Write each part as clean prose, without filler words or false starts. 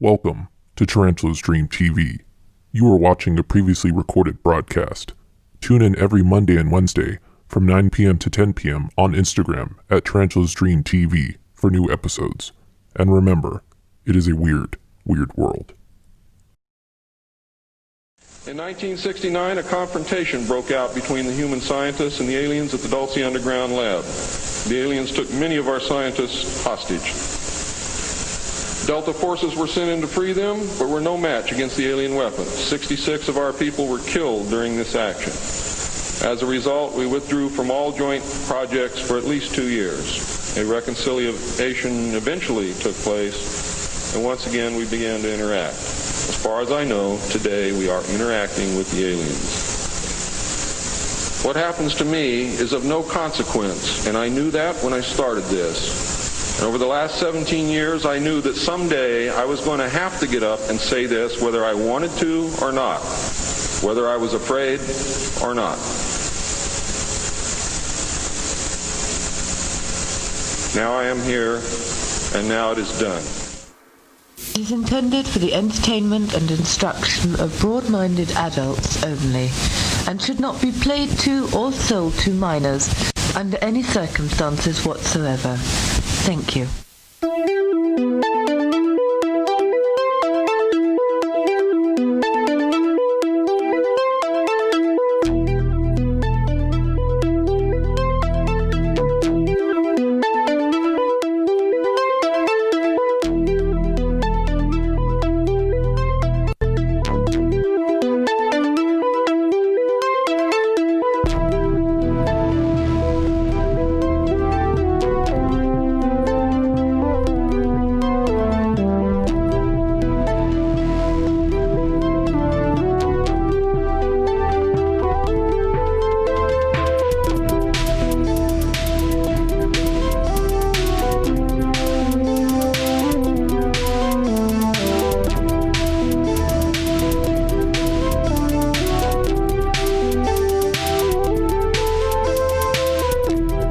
Welcome to TarantulasDreamTV. You are watching a previously recorded broadcast. Tune in every Monday and Wednesday from 9 p.m. to 10 p.m. on Instagram at TarantulasDreamTV for new episodes. And remember, it is a weird, weird world. In 1969, a confrontation broke out between the human scientists and the aliens at the Dulce Underground Lab. The aliens took many of our scientists hostage. Delta forces were sent in to free them, but were no match against the alien weapons. 66 of our people were killed during this action. As a result, we withdrew from all joint projects for at least 2 years. A reconciliation eventually took place, and once again we began to interact. As far as I know, today we are interacting with the aliens. What happens to me is of no consequence, and I knew that when I started this. And over the last 17 years, I knew that someday I was going to have to get up and say this, whether I wanted to or not, whether I was afraid or not. Now I am here, and now it is done. It is intended for the entertainment and instruction of broad-minded adults only, and should not be played to or sold to minors under any circumstances whatsoever. Thank you.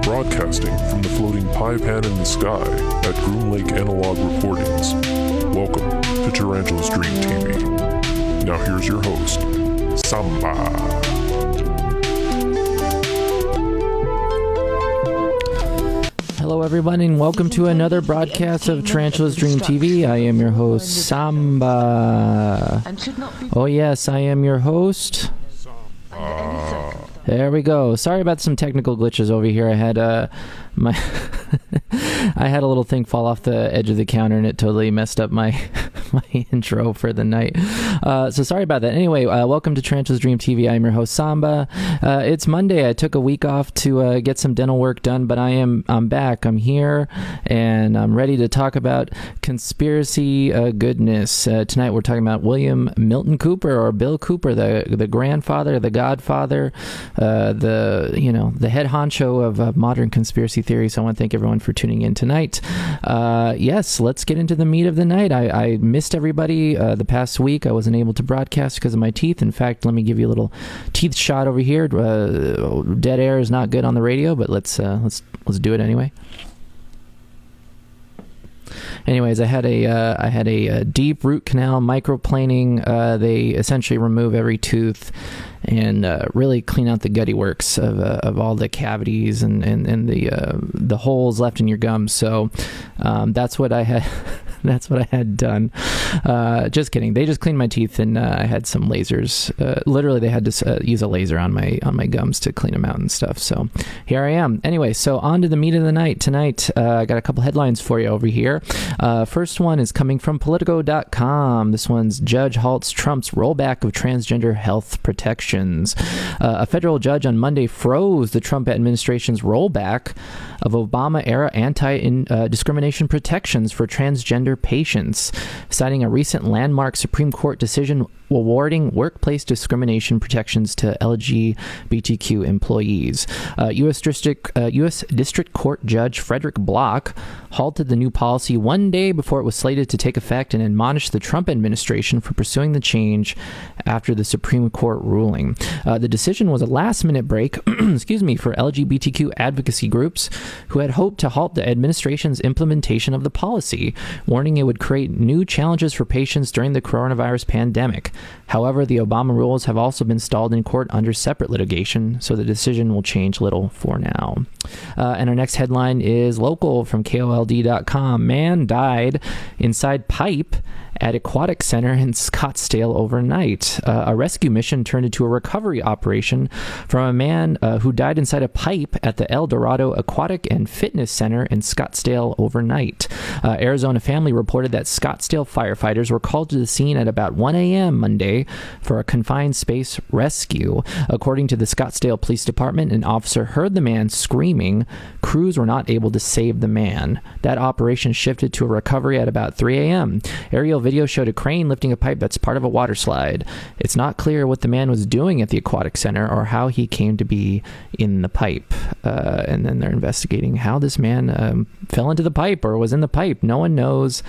Broadcasting from the floating pie pan in the sky at Groom Lake Analog Recordings. Welcome to TarantulasDreamTV. Now here's your host, Samba. Hello everyone and welcome to another broadcast of TarantulasDreamTV. I am your host, Samba. Oh yes, I am your host. There we go. Sorry about some technical glitches over here. I had my I had a little thing fall off the edge of the counter and it totally messed up my intro for the night. So sorry about that. Anyway, welcome to TarantulasDreamTV. I'm your host, Samba. It's Monday. I took a week off to get some dental work done, but I'm back. I'm here and I'm ready to talk about conspiracy goodness. Tonight we're talking about William Milton Cooper, or Bill Cooper, the grandfather, the godfather, the head honcho of modern conspiracy theory. So I want to thank everyone for tuning in tonight. Yes, let's get into the meat of the night. I missed everybody the past week. I wasn't able to broadcast because of my teeth. In fact, let me give you a little teeth shot over here. Dead air is not good on the radio, but let's do it anyway. Anyways, I had a deep root canal microplaning. They essentially remove every tooth and really clean out the gutty works of all the cavities and the holes left in your gums. So that's what I had. That's what I had done. Just kidding. They just cleaned my teeth, and I had some lasers. Literally, they had to use a laser on my gums to clean them out and stuff. So here I am. Anyway, so on to the meat of the night. Tonight, I got a couple headlines for you over here. First one is coming from Politico.com. This one's Judge halts Trump's rollback of transgender health protections. A federal judge on Monday froze the Trump administration's rollback of Obama-era anti-discrimination protections for transgender patients, citing a recent landmark Supreme Court decision awarding workplace discrimination protections to LGBTQ employees. U.S. District Court Judge Frederick Block halted the new policy one day before it was slated to take effect and admonished the Trump administration for pursuing the change after the Supreme Court ruling. The decision was a last-minute break for LGBTQ advocacy groups who had hoped to halt the administration's implementation of the policy, warning it would create new challenges for patients during the coronavirus pandemic. However, the Obama rules have also been stalled in court under separate litigation, so the decision will change little for now. And our next headline is local from KOLD.com. Man died inside pipe at Aquatic Center in Scottsdale overnight. A rescue mission turned into a recovery operation from a man who died inside a pipe at the El Dorado Aquatic and Fitness Center in Scottsdale overnight. Arizona Family reported that Scottsdale firefighters were called to the scene at about 1 a.m. Monday for a confined space rescue. According to the Scottsdale Police Department, an officer heard the man screaming. Crews were not able to save the man. That operation shifted to a recovery at about 3 a.m. Aerial video showed a crane lifting a pipe that's part of a water slide. It's not clear what the man was doing at the aquatic center or how he came to be in the pipe. And then they're investigating how this man fell into the pipe or was in the pipe. No one knows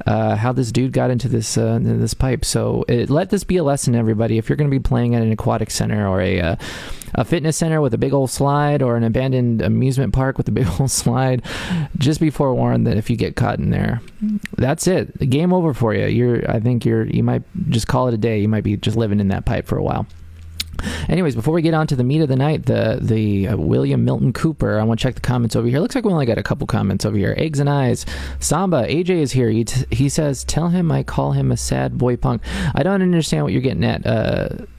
how this dude got into this pipe. So let this be a lesson, everybody. If you're going to be playing at an aquatic center or a fitness center with a big old slide or an abandoned amusement park with a big old slide, just be forewarned that if you get caught in there, that's it. Game over for you. I think you might just call it a day. You might be just living in that pipe for a while. Anyways, before we get on to the meat of the night, the William Milton Cooper, I want to check the comments over here. Looks like we only got a couple comments over here. Eggs and Eyes. Samba, AJ is here. He says, tell him I call him a sad boy punk. I don't understand what you're getting at,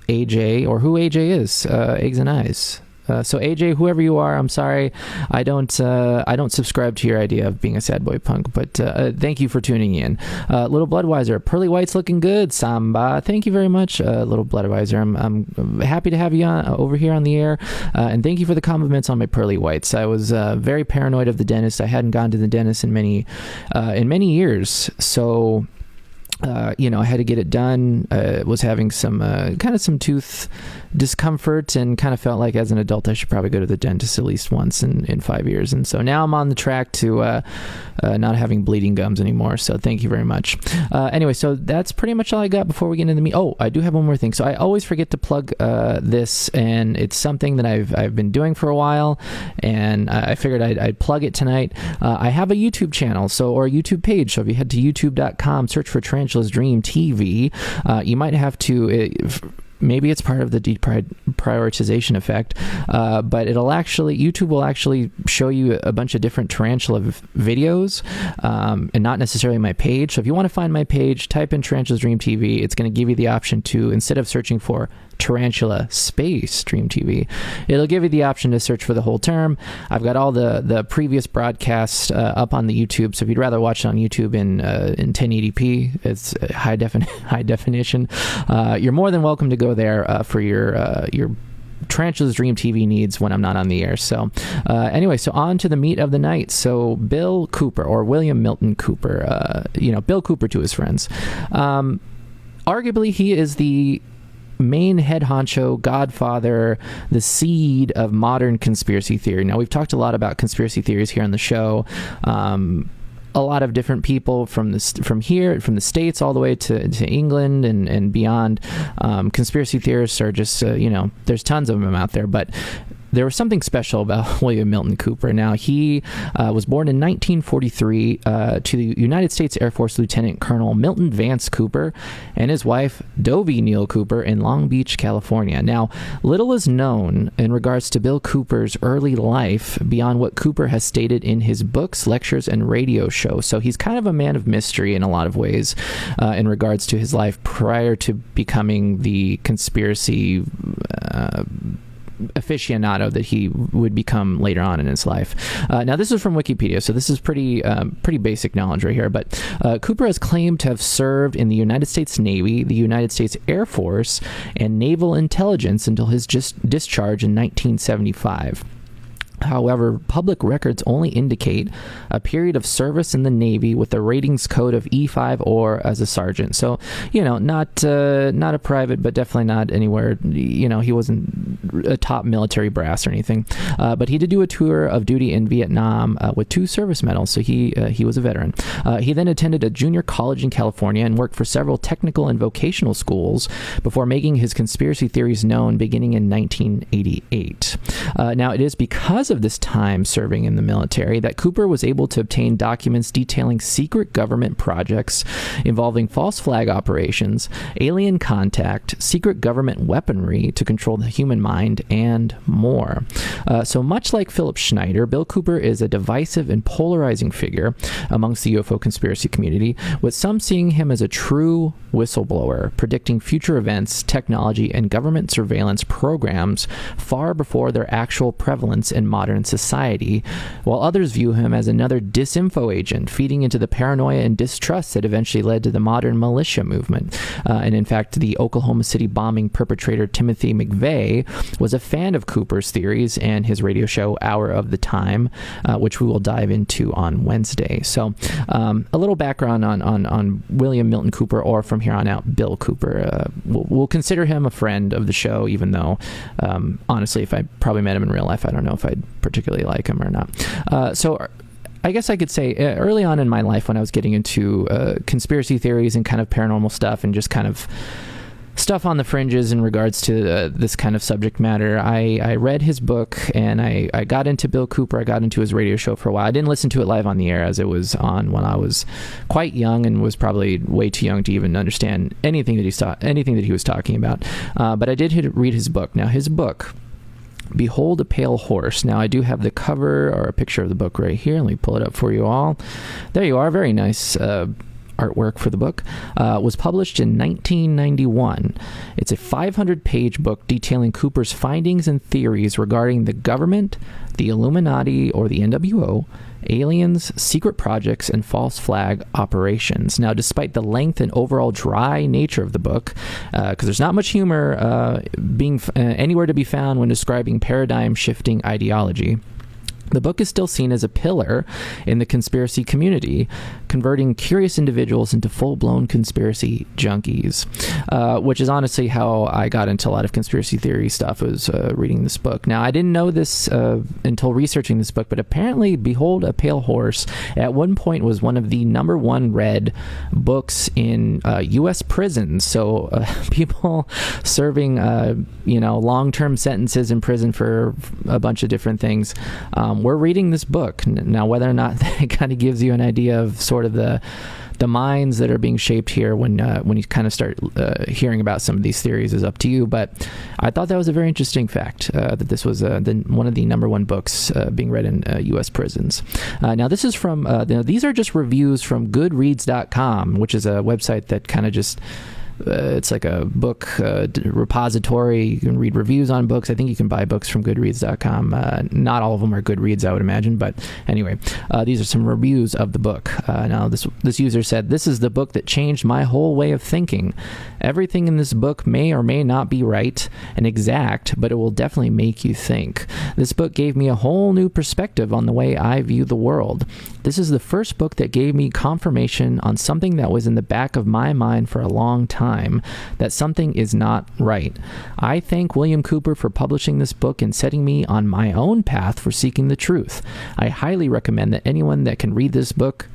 AJ, or who AJ is. Eggs and Eyes. So AJ, whoever you are, I'm sorry. I don't subscribe to your idea of being a sad boy punk, but thank you for tuning in. Little Bloodweiser, Pearly White's looking good. Samba, thank you very much, Little Bloodweiser. I'm happy to have you over here on the air, and thank you for the compliments on my Pearly Whites. I was very paranoid of the dentist. I hadn't gone to the dentist in many years, so. I had to get it done. Was having some tooth discomfort and kind of felt like as an adult I should probably go to the dentist at least once in 5 years. And so now I'm on the track to not having bleeding gums anymore. So thank you very much. Anyway, so that's pretty much all I got before we get into the meat. Oh, I do have one more thing. So I always forget to plug this, and it's something that I've been doing for a while, and I figured I'd plug it tonight. I have a YouTube channel, or a YouTube page. So if you head to youtube.com, search for TarantulasDreamTV, you might have to... Maybe it's part of the deprioritization effect, but YouTube will actually show you a bunch of different tarantula videos, and not necessarily my page. So if you want to find my page, type in Tarantulas Dream TV. It's going to give you the option to, instead of searching for Tarantula Space Dream TV, it'll give you the option to search for the whole term. I've got all the previous broadcasts up on the YouTube, so if you'd rather watch it on YouTube in 1080p, it's high definition, you're more than welcome to go there for your Tarantulas Dream TV needs when I'm not on the air. So anyway, so on to the meat of the night. So Bill Cooper, or William Milton Cooper, Bill Cooper to his friends. Arguably, he is the main head honcho, godfather, the seed of modern conspiracy theory. Now, we've talked a lot about conspiracy theories here on the show. A lot of different people from the States all the way to England and beyond. Conspiracy theorists are just, there's tons of them out there, but there was something special about William Milton Cooper. Now, he was born in 1943 to the United States Air Force Lieutenant Colonel Milton Vance Cooper and his wife, Dovie Neal Cooper, in Long Beach, California. Now, little is known in regards to Bill Cooper's early life beyond what Cooper has stated in his books, lectures, and radio shows. So he's kind of a man of mystery in a lot of ways in regards to his life prior to becoming the conspiracy aficionado that he would become later on in his life. Now, this is from Wikipedia, so this is pretty basic knowledge right here, but Cooper has claimed to have served in the United States Navy, the United States Air Force, and Naval Intelligence until his discharge in 1975. However, public records only indicate a period of service in the Navy with a ratings code of E5 or as a sergeant. So, not a private, but definitely not anywhere. He wasn't a top military brass or anything. But he did do a tour of duty in Vietnam with 2 service medals. So he was a veteran. He then attended a junior college in California and worked for several technical and vocational schools before making his conspiracy theories known beginning in 1988. Now, it is because of this time serving in the military that Cooper was able to obtain documents detailing secret government projects involving false flag operations, alien contact, secret government weaponry to control the human mind, and more. So much like Philip Schneider, Bill Cooper is a divisive and polarizing figure amongst the UFO conspiracy community, with some seeing him as a true whistleblower, predicting future events, technology, and government surveillance programs far before their actual prevalence in modern society, while others view him as another disinfo agent, feeding into the paranoia and distrust that eventually led to the modern militia movement. And in fact, the Oklahoma City bombing perpetrator Timothy McVeigh was a fan of Cooper's theories and his radio show Hour of the Time, which we will dive into on Wednesday. So a little background on William Milton Cooper, or from here on out, Bill Cooper. We'll consider him a friend of the show, even though, honestly, if I probably met him in real life, I don't know if I'd particularly like him or not. So I guess I could say early on in my life, when I was getting into conspiracy theories and kind of paranormal stuff and just kind of stuff on the fringes in regards to this kind of subject matter, I read his book, and I got into Bill Cooper. I got into his radio show for a while. I didn't listen to it live on the air, as it was on when I was quite young and was probably way too young to even understand anything that he was talking about. But I did read his book. Now, his book, Behold a Pale Horse. Now, I do have the cover or a picture of the book right here. Let me pull it up for you all. There you are. Very nice artwork for the book. Was published in 1991. It's a 500-page book detailing Cooper's findings and theories regarding the government, the Illuminati or the NWO, aliens, secret projects, and false flag operations. Now, despite the length and overall dry nature of the book, because there's not much humor being anywhere to be found when describing paradigm-shifting ideology, the book is still seen as a pillar in the conspiracy community, converting curious individuals into full-blown conspiracy junkies, which is honestly how I got into a lot of conspiracy theory stuff, was reading this book. Now, I didn't know this until researching this book, but apparently Behold a Pale Horse at one point was one of the #1 read books in U.S. prisons. So people serving, long-term sentences in prison for a bunch of different things we're reading this book. Now, whether or not that kind of gives you an idea of sort of the minds that are being shaped here when you kind of start hearing about some of these theories is up to you. But I thought that was a very interesting fact, that this was one of the #1 books being read in U.S. prisons. Now, this is from, these are just reviews from Goodreads.com, which is a website that kind of just... it's like a book repository. You can read reviews on books. I think you can buy books from Goodreads.com. Not all of them are Goodreads, I would imagine. But anyway, these are some reviews of the book. Now, this user said, "This is the book that changed my whole way of thinking. Everything in this book may or may not be right and exact, but it will definitely make you think. This book gave me a whole new perspective on the way I view the world. This is the first book that gave me confirmation on something that was in the back of my mind for a long time, that something is not right. I thank William Cooper for publishing this book and setting me on my own path for seeking the truth. I highly recommend that anyone that can read this book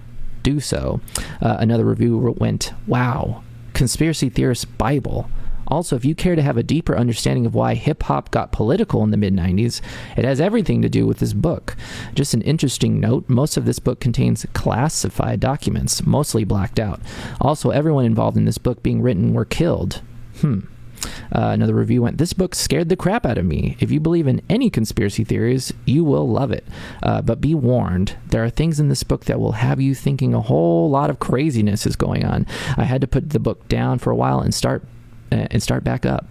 do so." Another review went, "Wow, Conspiracy Theorist Bible. Also, if you care to have a deeper understanding of why hip-hop got political in the mid-90s, it has everything to do with this book. Just an interesting note, most of this book contains classified documents, mostly blacked out. Also, everyone involved in this book being written were killed. Another review went, "This book scared the crap out of me. If you believe in any conspiracy theories, you will love it. But be warned, there are things in this book that will have you thinking a whole lot of craziness is going on. I had to put the book down for a while and start back up."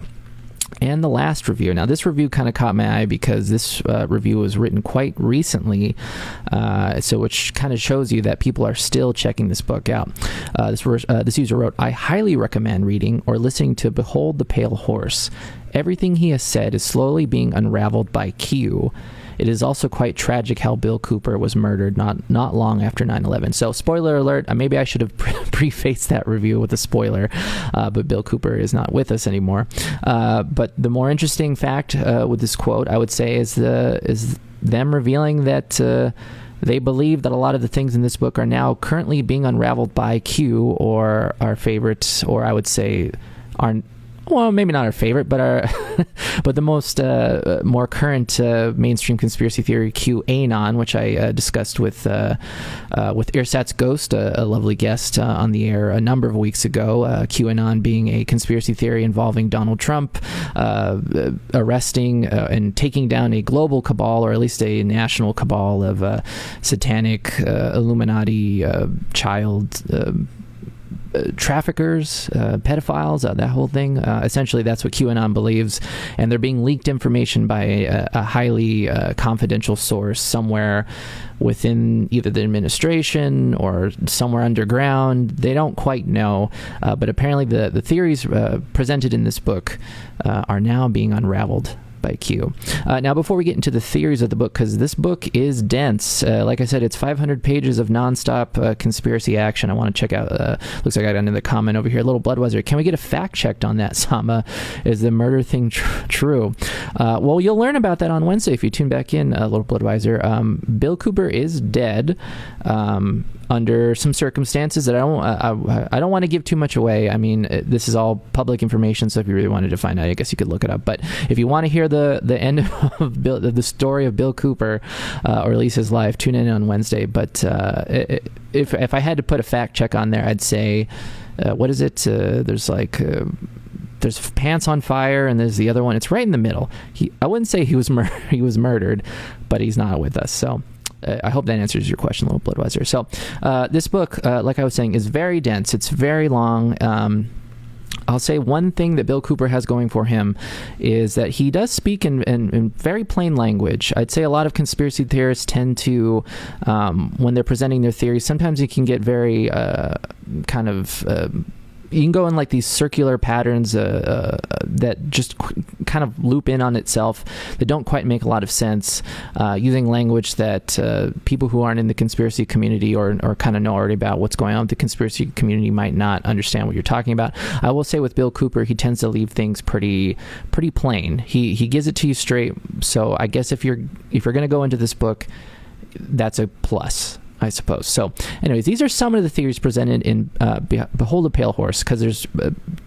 And the last review. Now, this review kind of caught my eye because this review was written quite recently, which kind of shows you that people are still checking this book out. This user wrote, "I highly recommend reading or listening to Behold the Pale Horse. Everything he has said is slowly being unraveled by Q. It is also quite tragic how Bill Cooper was murdered not long after 9/11. So, spoiler alert, maybe I should have prefaced that review with a spoiler, but Bill Cooper is not with us anymore. But the more interesting fact with this quote, I would say, is them revealing that they believe that a lot of the things in this book are now currently being unraveled by Q, or our favorites, or I would say well, maybe not our favorite, but but the most more current mainstream conspiracy theory, QAnon, which I discussed with Earsat's Ghost, a lovely guest on the air a number of weeks ago. QAnon being a conspiracy theory involving Donald Trump arresting and taking down a global cabal, or at least a national cabal of satanic Illuminati child traffickers, pedophiles, that whole thing. Essentially, that's what QAnon believes, and they're being leaked information by a highly confidential source somewhere within either the administration or somewhere underground. They don't quite know, but apparently the theories presented in this book are now being unraveled by Q. Now, before we get into the theories of the book, because this book is dense, like I said, it's 500 pages of nonstop conspiracy action. I want to check out, looks like I got another comment over here. Little Bloodweiser, can we get a fact checked on that, Samba? Is the murder thing true? Well, you'll learn about that on Wednesday if you tune back in, Little Bloodweiser. Bill Cooper is dead under some circumstances that I don't want to give too much away. I mean, this is all public information, so if you really wanted to find out, I guess you could look it up. But if you want to hear the end of the story of Bill Cooper, or at least his life, tune in on Wednesday. But if I had to put a fact check on there, I'd say, what is it? There's Pants on Fire, and there's the other one. It's right in the middle. I wouldn't say he was murdered, but he's not with us. So I hope that answers your question, Little Bloodweiser. So this book, like I was saying, is very dense. It's very long. I'll say one thing that Bill Cooper has going for him is that he does speak in very plain language. I'd say a lot of conspiracy theorists tend to, when they're presenting their theories, sometimes it can get very you can go in like these circular patterns that just kind of loop in on itself, that don't quite make a lot of sense, using language that people who aren't in the conspiracy community or kind of know already about what's going on with the conspiracy community might not understand what you're talking about. I will say with Bill Cooper, he tends to leave things pretty plain. He gives it to you straight. So I guess if you're going to go into this book, that's a plus, I suppose. So anyways, these are some of the theories presented in Behold a Pale Horse, because there's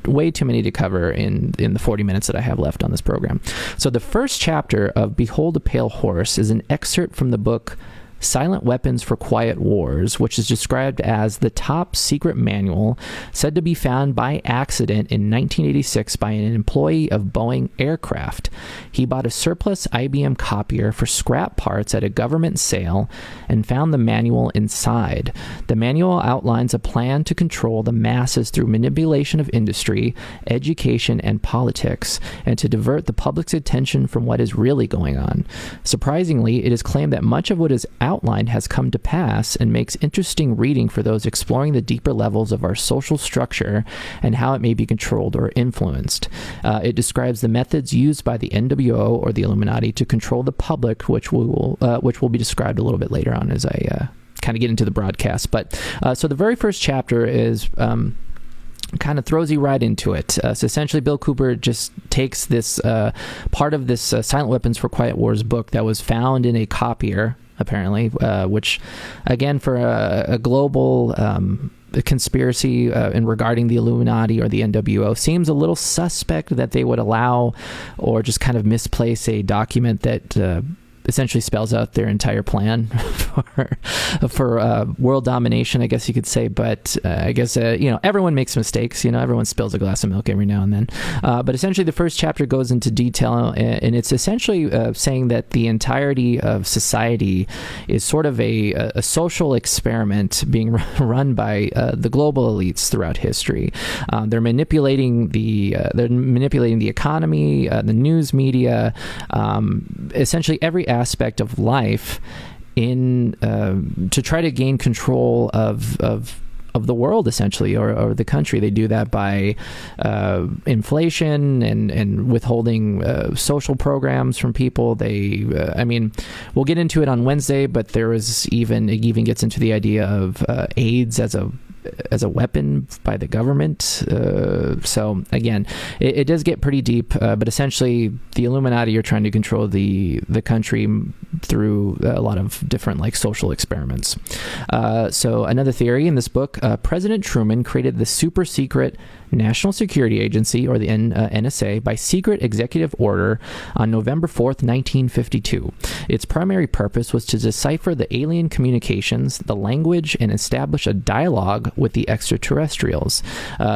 way too many to cover in the 40 minutes that I have left on this program. So the first chapter of Behold a Pale Horse is an excerpt from the book Silent Weapons for Quiet Wars, which is described as the top secret manual said to be found by accident in 1986 by an employee of Boeing Aircraft. He bought a surplus IBM copier for scrap parts at a government sale and found the manual inside. The manual outlines a plan to control the masses through manipulation of industry, education, and politics, and to divert the public's attention from what is really going on. Surprisingly, it is claimed that much of what is outlined has come to pass and makes interesting reading for those exploring the deeper levels of our social structure and how it may be controlled or influenced. It describes the methods used by the NWO or the Illuminati to control the public, which will be described a little bit later on as I kind of get into the broadcast. But so the very first chapter is kind of throws you right into it. So essentially, Bill Cooper just takes this part of this Silent Weapons for Quiet Wars book that was found in a copier, apparently, which, again, for a global conspiracy in regarding the Illuminati or the NWO, seems a little suspect that they would allow or just kind of misplace a document that essentially spells out their entire plan for world domination, I guess you could say. But I guess, everyone makes mistakes. Everyone spills a glass of milk every now and then. But essentially, the first chapter goes into detail, and it's essentially saying that the entirety of society is sort of a social experiment being run by the global elites throughout history. They're manipulating the economy, the news media, essentially every aspect of life to try to gain control of the world, essentially, or the country. They do that by inflation and withholding social programs from people. They, we'll get into it on Wednesday, but it even gets into the idea of AIDS as a weapon by the government. So again, it does get pretty deep, but essentially the Illuminati are trying to control the country through a lot of different like social experiments. So another theory in this book, President Truman created the super secret National Security Agency, or the NSA, by secret executive order on November 4th, 1952. Its primary purpose was to decipher the alien communications, the language, and establish a dialogue with the extraterrestrials.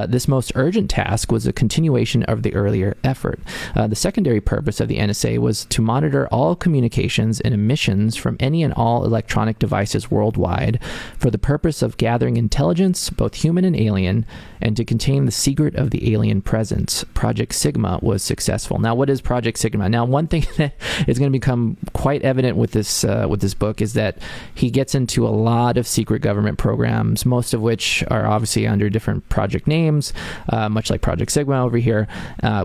This most urgent task was a continuation of the earlier effort. The secondary purpose of the NSA was to monitor all communications and emissions from any and all electronic devices worldwide for the purpose of gathering intelligence, both human and alien, and to contain the secret of the alien presence. Project Sigma was successful. Now, what is Project Sigma? Now, one thing that is going to become quite evident with this book is that he gets into a lot of secret government programs, most of which are obviously under different project names, much like Project Sigma over here,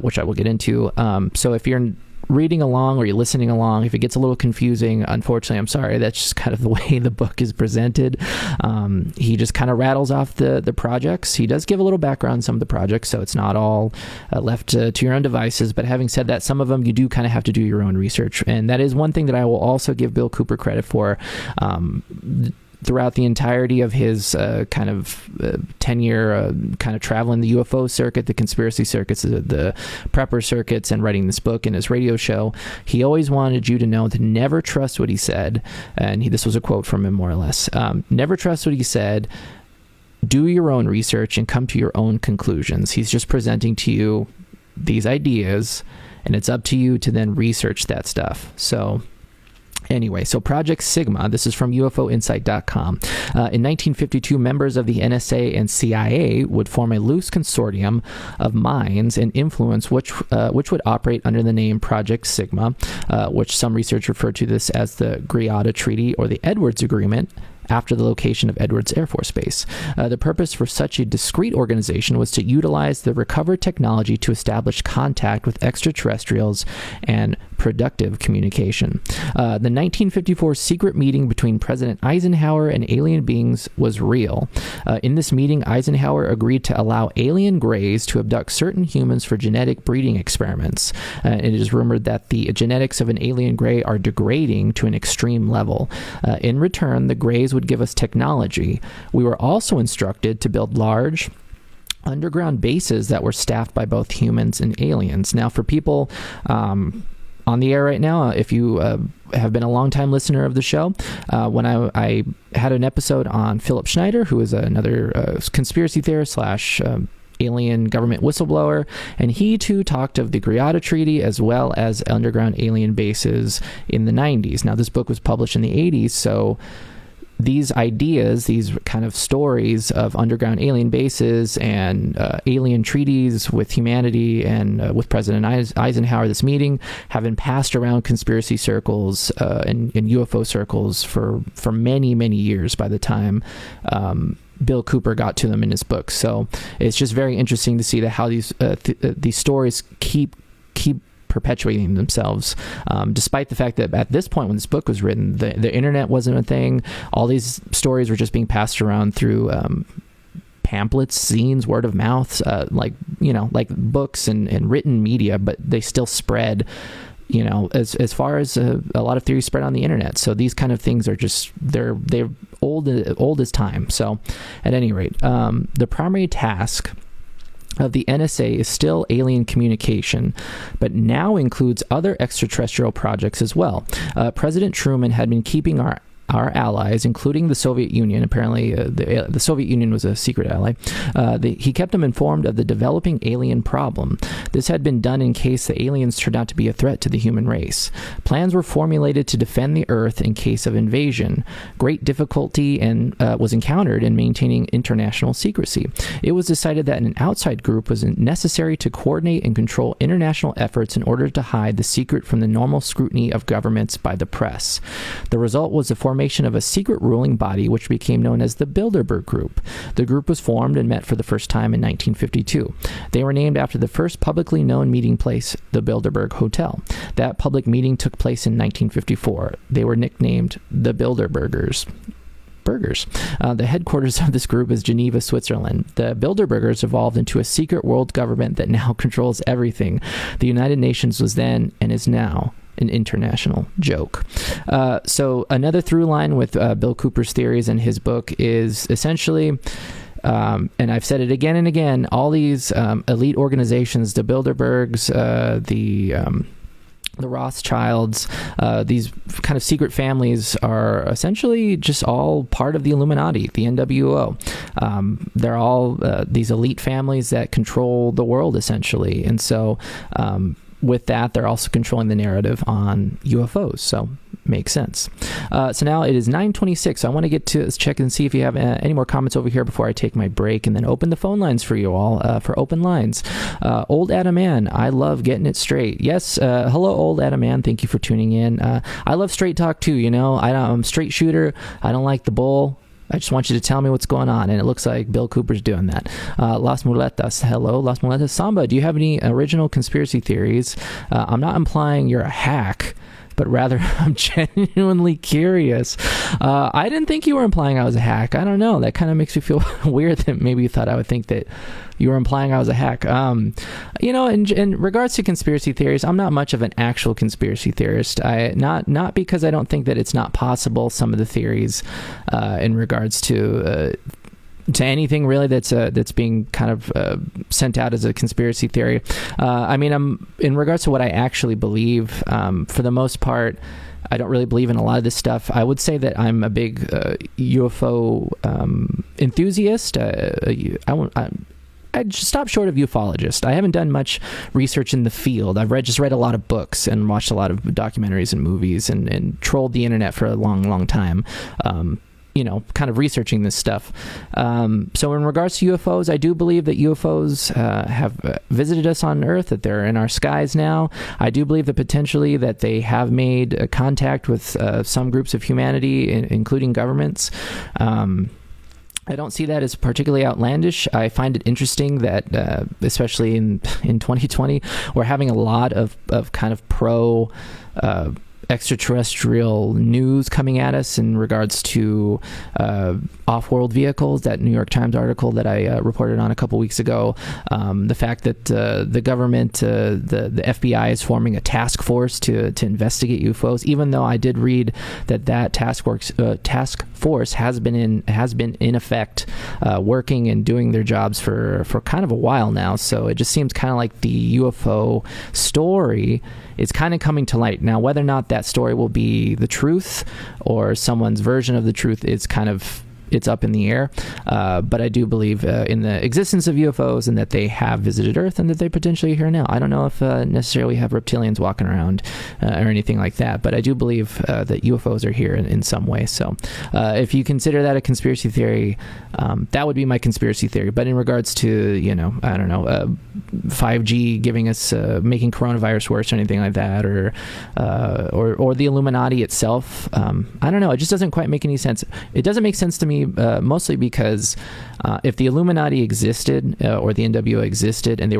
which I will get into. So if you're reading along or you're listening along, if it gets a little confusing, unfortunately, I'm sorry, that's just kind of the way the book is presented. He just kind of rattles off the projects. He does give a little background on some of the projects, so it's not all left to your own devices. But having said that, some of them you do kind of have to do your own research. And that is one thing that I will also give Bill Cooper credit for. Throughout the entirety of his tenure, kind of traveling the UFO circuit, the conspiracy circuits, the prepper circuits, and writing this book and his radio show, he always wanted you to know to never trust what he said. And this was a quote from him, more or less. Never trust what he said. Do your own research and come to your own conclusions. He's just presenting to you these ideas, and it's up to you to then research that stuff. So anyway, so Project Sigma, this is from UFOinsight.com. In 1952, members of the NSA and CIA would form a loose consortium of minds and influence which would operate under the name Project Sigma, which some research refer to this as the Greada Treaty or the Edwards Agreement, after the location of Edwards Air Force Base. The purpose for such a discrete organization was to utilize the recovered technology to establish contact with extraterrestrials and productive communication. The 1954 secret meeting between President Eisenhower and alien beings was real. In this meeting, Eisenhower agreed to allow alien greys to abduct certain humans for genetic breeding experiments. It is rumored that the genetics of an alien grey are degrading to an extreme level. In return, the greys would give us technology. We were also instructed to build large underground bases that were staffed by both humans and aliens. Now, for people on the air right now, if you have been a long-time listener of the show, when I had an episode on Philip Schneider, who is another conspiracy theorist slash alien government whistleblower, and he too talked of the Greada Treaty as well as underground alien bases in the 90s. Now, this book was published in the 80s, so these ideas, these kind of stories of underground alien bases and alien treaties with humanity and with President Eisenhower, this meeting, have been passed around conspiracy circles and UFO circles for many, many years by the time Bill Cooper got to them in his book. So it's just very interesting to see that how these stories keep perpetuating themselves, despite the fact that at this point when this book was written, the internet wasn't a thing. All these stories were just being passed around through pamphlets, zines, word of mouth, like books and written media, but they still spread, as far as a lot of theories spread on the internet. So these kind of things are just, they're old as time. So at any rate, the primary task of the NSA is still alien communication, but now includes other extraterrestrial projects as well. President Truman had been keeping our allies, including the Soviet Union. Apparently, the Soviet Union was a secret ally. He kept them informed of the developing alien problem. This had been done in case the aliens turned out to be a threat to the human race. Plans were formulated to defend the Earth in case of invasion. Great difficulty was encountered in maintaining international secrecy. It was decided that an outside group was necessary to coordinate and control international efforts in order to hide the secret from the normal scrutiny of governments by the press. The result was the formation formation of a secret ruling body which became known as the Bilderberg Group. The group was formed and met for the first time in 1952. They were named after the first publicly known meeting place, the Bilderberg Hotel. That public meeting took place in 1954. They were nicknamed the Bilderbergers. The headquarters of this group is Geneva, Switzerland. The Bilderbergers evolved into a secret world government that now controls everything. The United Nations was then and is now an international joke. So another through line with Bill Cooper's theories in his book is essentially, and I've said it again and again, all these elite organizations, the Bilderbergs, the Rothschilds, these kind of secret families are essentially just all part of the Illuminati, the NWO. They're all these elite families that control the world, essentially. And so with that, they're also controlling the narrative on UFOs. So makes sense. So now it is 9:26. So I want to get to check and see if you have any more comments over here before I take my break, and then open the phone lines for you all for open lines. Old Adam Ann, I love getting it straight. Yes, hello, Old Adam Ann. Thank you for tuning in. I love straight talk too. You know, I'm a straight shooter. I don't like the bull. I just want you to tell me what's going on, and it looks like Bill Cooper's doing that. Las Muletas, hello, Las Muletas. Samba, do you have any original conspiracy theories? I'm not implying you're a hack, but rather I'm genuinely curious. I didn't think you were implying I was a hack. I don't know. That kind of makes me feel weird that maybe you thought I would think that you were implying I was a hack. You know, in regards to conspiracy theories, I'm not much of an actual conspiracy theorist. Not because I don't think that it's not possible. Some of the theories in regards to anything really that's being kind of sent out as a conspiracy theory. I mean, in regards to what I actually believe, for the most part, I don't really believe in a lot of this stuff. I would say that I'm a big UFO enthusiast. I'd stop short of ufologist. I haven't done much research in the field. I've just read a lot of books and watched a lot of documentaries and movies and trolled the internet for a long, long time. You know, kind of researching this stuff. So in regards to UFOs, I do believe that UFOs have visited us on Earth, that they're in our skies now. I do believe that potentially that they have made contact with some groups of humanity, including governments. I don't see that as particularly outlandish. I find it interesting that, especially in 2020, we're having a lot of kind of pro extraterrestrial news coming at us in regards to off-world vehicles. That New York Times article that I reported on a couple weeks ago, the fact that the government, the FBI is forming a task force to investigate UFOs, even though I did read that task force has been in effect, working and doing their jobs for kind of a while now. So it just seems kind of like the UFO story is kind of coming to light. Now, whether or not that story will be the truth or someone's version of the truth is kind of, it's up in the air. But I do believe in the existence of UFOs and that they have visited Earth and that they potentially are here now. I don't know if necessarily have reptilians walking around or anything like that, but I do believe that UFOs are here in some way. So if you consider that a conspiracy theory, that would be my conspiracy theory. But in regards to, you know, I don't know, 5G giving us, making coronavirus worse or anything like that, or the Illuminati itself, I don't know. It just doesn't quite make any sense. It doesn't make sense to me mostly because if the Illuminati existed or the NWO existed and they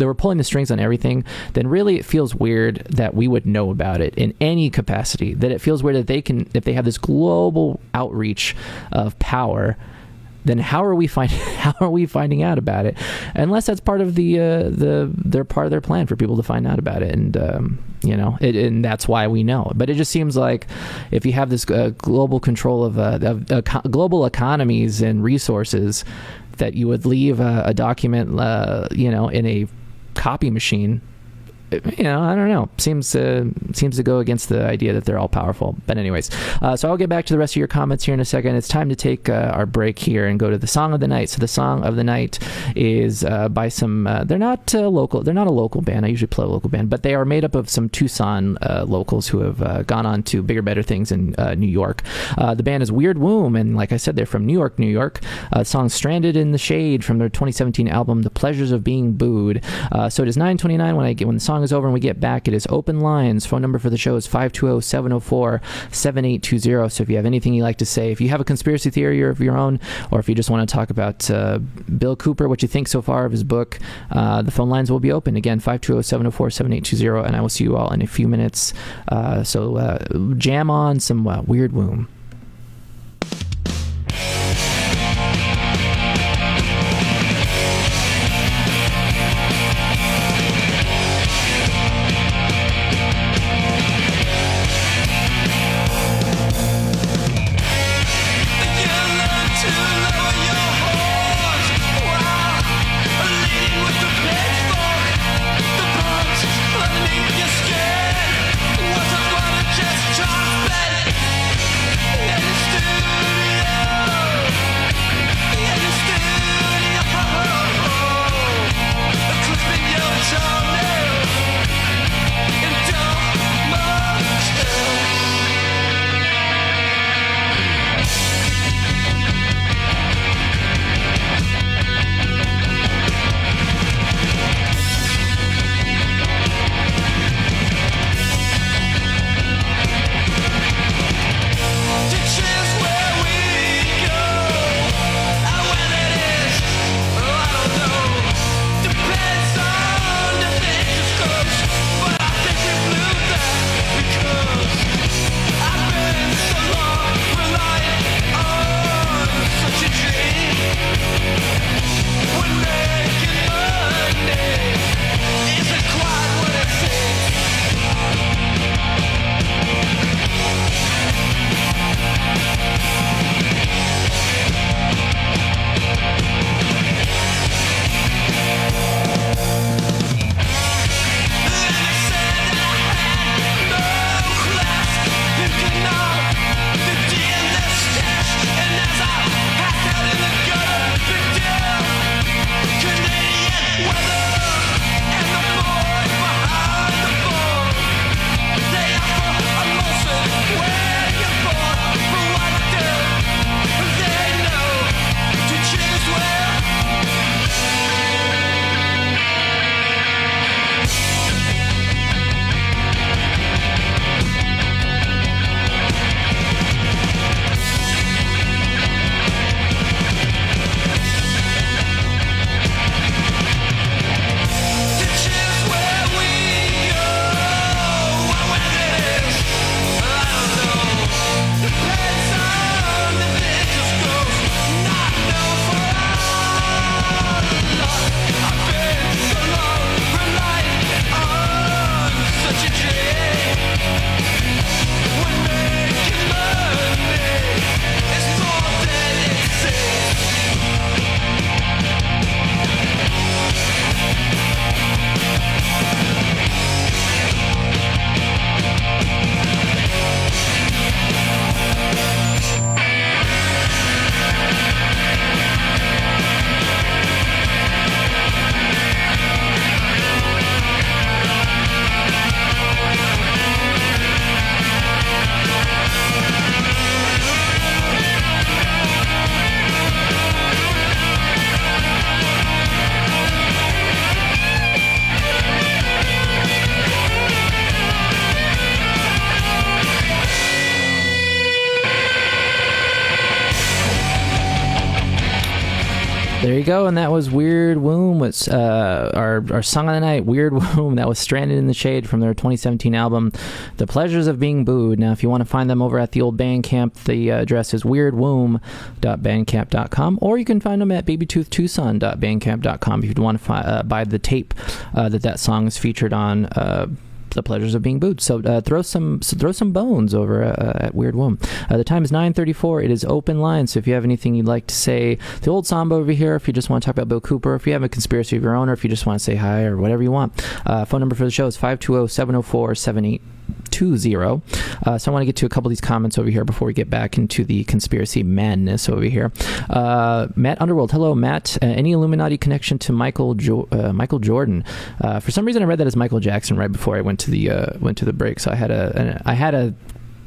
were pulling the strings on everything, then really it feels weird that we would know about it in any capacity. That it feels weird that they can, if they have this global outreach of power, then how are we finding out about it? Unless that's part of their part of their plan for people to find out about it, and you know, and that's why we know. But it just seems like if you have this global control of global economies and resources, that you would leave a document, you know, in a copy machine. You know, I don't know. Seems to go against the idea that they're all powerful. But anyways, so I'll get back to the rest of your comments here in a second. It's time to take our break here and go to the song of the night. So the song of the night is by some. They're not local. They're not a local band. I usually play a local band, but they are made up of some Tucson locals who have gone on to bigger, better things in New York. The band is Weird Womb, and like I said, they're from New York, New York. Song "Stranded in the Shade" from their 2017 album "The Pleasures of Being Booed." So it is 9:29 when the song song is over and we get back, it is open lines. Phone number for the show is 520-704-7820. So if you have anything you'd like to say, if you have a conspiracy theory of your own, or if you just want to talk about Bill Cooper, what you think so far of his book, the phone lines will be open. Again, 520-704-7820, and I will see you all in a few minutes. So jam on some Weird Womb. There you go, and that was Weird Womb. It's our song of the night, Weird Womb. That was Stranded in the Shade from their 2017 album, The Pleasures of Being Booed. Now, if you want to find them over at the old Bandcamp, the address is weirdwomb.bandcamp.com, or you can find them at babytoothtucson.bandcamp.com if you want to buy the tape that song is featured on. The Pleasures of Being Booed. So throw some bones over at Weird Womb. The time is 9:34. It is open line. So if you have anything you'd like to say, the old Samba over here. If you just want to talk about Bill Cooper, if you have a conspiracy of your own, or if you just want to say hi or whatever you want, phone number for the show is 520-704-7820. So I want to get to a couple of these comments over here before we get back into the conspiracy madness over here. Matt Underworld, hello Matt. Any Illuminati connection to Michael Jordan? For some reason I read that as Michael Jackson right before I went to the break. So I had a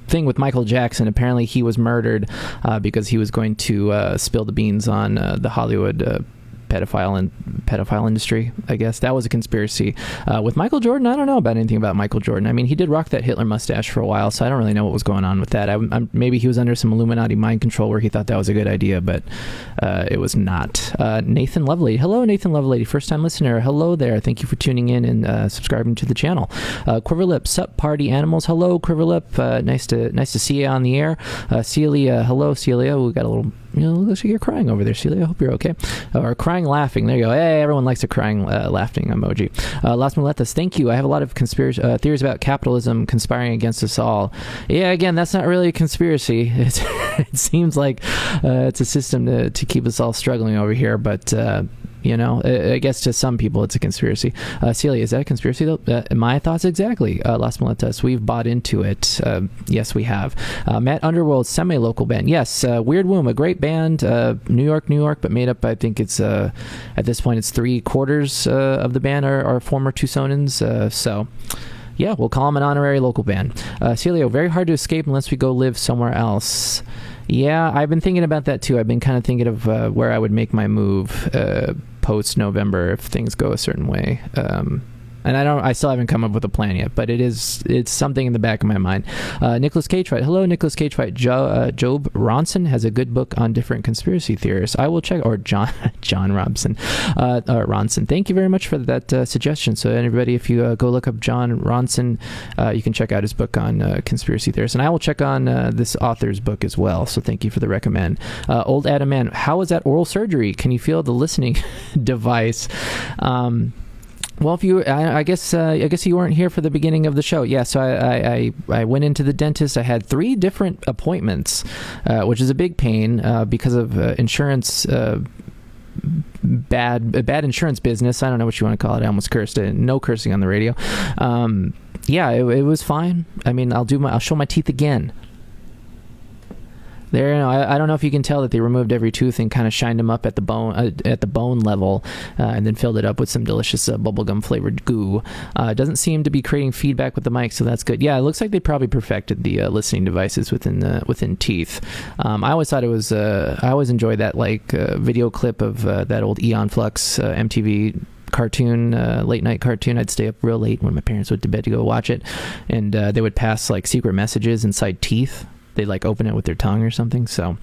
thing with Michael Jackson. Apparently he was murdered because he was going to spill the beans on the Hollywood pedophile industry, I guess. That was a conspiracy. With Michael Jordan, I don't know about anything about Michael Jordan. I mean, he did rock that Hitler mustache for a while, so I don't really know what was going on with that. Maybe he was under some Illuminati mind control where he thought that was a good idea, but it was not. Nathan Lovelady. Hello, Nathan Lovelady. First-time listener. Hello there. Thank you for tuning in and subscribing to the channel. Quiverlip. Sup, party animals. Hello, Quiverlip. Nice to see you on the air. Celia. Hello, Celia. We got a little... looks like you're crying over there, Celia. I hope you're okay. Or crying, laughing. There you go. Hey, everyone likes a crying, laughing emoji. Las Muletas, thank you. I have a lot of conspiracy theories about capitalism conspiring against us all. Yeah, again, that's not really a conspiracy. It seems like it's a system to keep us all struggling over here, but... I guess to some people it's a conspiracy. Celia, is that a conspiracy though? My thoughts exactly. Las Muletas, we've bought into it. Yes, we have. Matt Underworld, semi-local band. Yes, Weird Womb, a great band. New York, but made up, I think it's, at this point, it's 3/4 of the band are former Tucsonans. So... yeah, we'll call them an honorary local band. Celio, very hard to escape unless we go live somewhere else. Yeah, I've been thinking about that too. I've been kind of thinking of where I would make my move post-November if things go a certain way. And I still haven't come up with a plan yet, but it's something in the back of my mind. Nicholas Cage Fight. Hello, Nicholas Cage Fight. Job Ronson has a good book on different conspiracy theorists. I will check. Or John Robson. Ronson. Thank you very much for that suggestion. So everybody, if you go look up John Ronson, you can check out his book on conspiracy theorists. And I will check on this author's book as well. So thank you for the recommend. Old Adam Man. How was that oral surgery? Can you feel the listening device? Well, I guess you weren't here for the beginning of the show. Yeah, so I went into the dentist. I had 3 different appointments, which is a big pain because of insurance. Bad insurance business. I don't know what you want to call it. I almost cursed. No cursing on the radio. Yeah, it was fine. I mean, I'll show my teeth again. There, I don't know if you can tell that they removed every tooth and kind of shined them up at the bone level, and then filled it up with some delicious bubblegum flavored goo. It doesn't seem to be creating feedback with the mic, so that's good. Yeah, it looks like they probably perfected the listening devices within teeth. I always thought it was. I always enjoyed that video clip of that old Eon Flux MTV cartoon, late night cartoon. I'd stay up real late when my parents went to bed to go watch it, and they would pass secret messages inside teeth. They'd open it with their tongue or something. So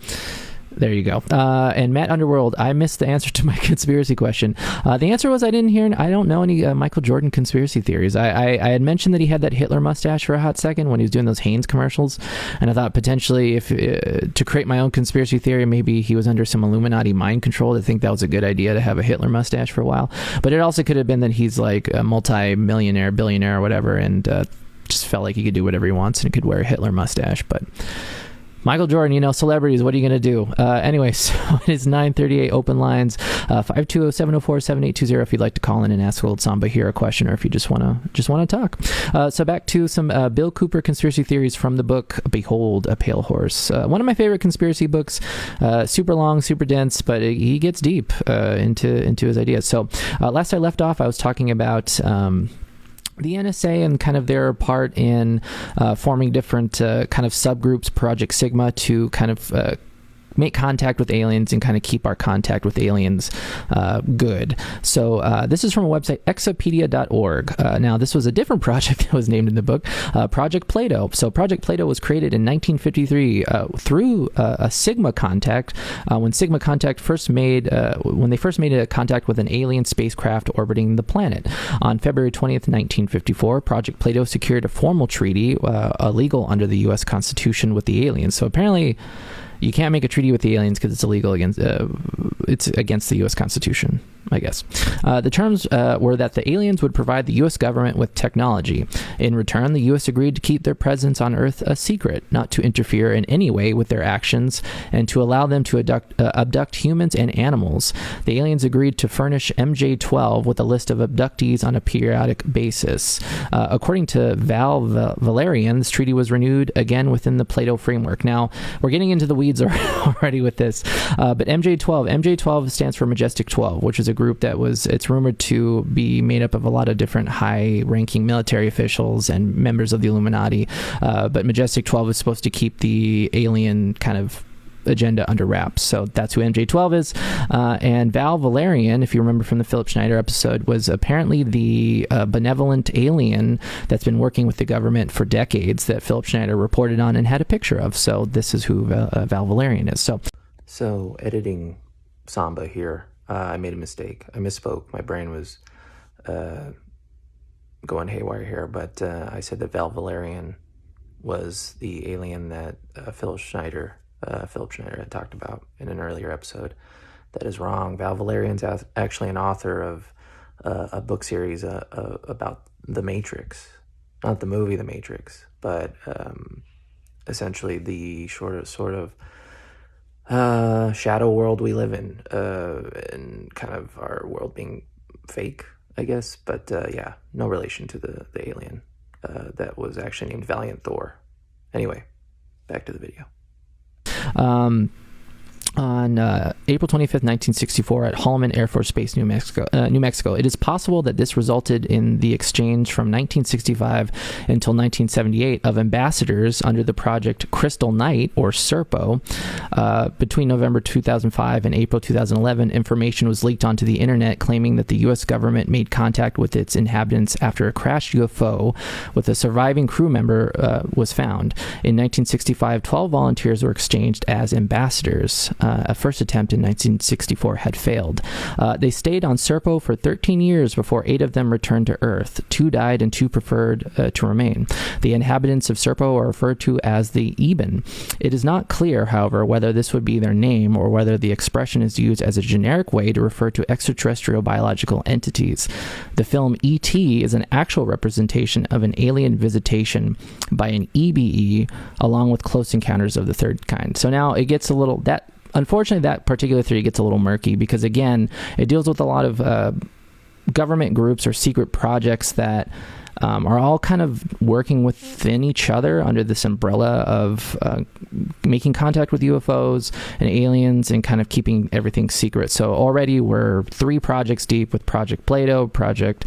there you go. And Matt Underworld, I missed the answer to my conspiracy question. The answer was I don't know any Michael Jordan conspiracy theories. I had mentioned that he had that Hitler mustache for a hot second when he was doing those Hanes commercials, and I thought potentially if to create my own conspiracy theory, maybe he was under some Illuminati mind control. I think that was a good idea to have a Hitler mustache for a while. But it also could have been that he's a multi-millionaire, billionaire, or whatever, and just felt like he could do whatever he wants and could wear a Hitler mustache. But Michael Jordan, celebrities, what are you going to do? Anyway, so it is 9:38, open lines, 520-704-7820 if you'd like to call in and ask old Samba here a question, or if you just want to talk. So back to some Bill Cooper conspiracy theories from the book Behold a Pale Horse. One of my favorite conspiracy books, super long, super dense, but he gets deep into his ideas. So last I left off, I was talking about the NSA and kind of their part in forming different kind of subgroups, Project Sigma, to kind of make contact with aliens and kind of keep our contact with aliens good. So this is from a website, exopedia.org. Now, this was a different project that was named in the book, Project Plato. So Project Plato was created in 1953 through a Sigma contact, when Sigma contact when they first made a contact with an alien spacecraft orbiting the planet. On February 20th, 1954, Project Plato secured a formal treaty, illegal under the U.S. Constitution, with the aliens. So apparently you can't make a treaty with the aliens because it's illegal against the U.S. Constitution, I guess. The terms were that the aliens would provide the U.S. government with technology. In return, the U.S. agreed to keep their presence on Earth a secret, not to interfere in any way with their actions, and to allow them to abduct humans and animals. The aliens agreed to furnish MJ-12 with a list of abductees on a periodic basis. According to Val Valerian, this treaty was renewed again within the Plato framework. Now, we're getting into the weeds already with this, but MJ-12 stands for Majestic 12, which is a group it's rumored to be made up of a lot of different high-ranking military officials and members of the Illuminati, but Majestic 12 is supposed to keep the alien kind of agenda under wraps. So that's who MJ12 is. And Val Valerian, if you remember from the Philip Schneider episode, was apparently the benevolent alien that's been working with the government for decades that Philip Schneider reported on and had a picture of. So this is who Val Valerian is. So editing Samba here, I made a mistake. I misspoke. My brain was going haywire here, but I said that Val Valerian was the alien that Philip Schneider had talked about in an earlier episode. That is wrong. Val Valerian's actually an author of a book series about The Matrix. Not the movie The Matrix, but essentially the sort of shadow world we live in, and kind of our world being fake, I guess. But yeah, no relation to the alien that was actually named Valiant Thor. Anyway, back to the video. On April 25th, 1964, at Holloman Air Force Base, New Mexico. It is possible that this resulted in the exchange from 1965 until 1978 of ambassadors under the project Crystal Night, or SERPO. Between November 2005 and April 2011, information was leaked onto the internet claiming that the U.S. government made contact with its inhabitants after a crashed UFO with a surviving crew member was found. In 1965, 12 volunteers were exchanged as ambassadors. A first attempt in 1964 had failed. They stayed on Serpo for 13 years before 8 of them returned to Earth. 2 died and 2 preferred to remain. The inhabitants of Serpo are referred to as the Eben. It is not clear, however, whether this would be their name or whether the expression is used as a generic way to refer to extraterrestrial biological entities. The film E.T. is an actual representation of an alien visitation by an EBE, along with Close Encounters of the Third Kind. So now it gets a little... Unfortunately, that particular theory gets a little murky because, again, it deals with a lot of government groups or secret projects that are all kind of working within each other under this umbrella of making contact with UFOs and aliens and kind of keeping everything secret. So already we're 3 projects deep with Project Plato, Project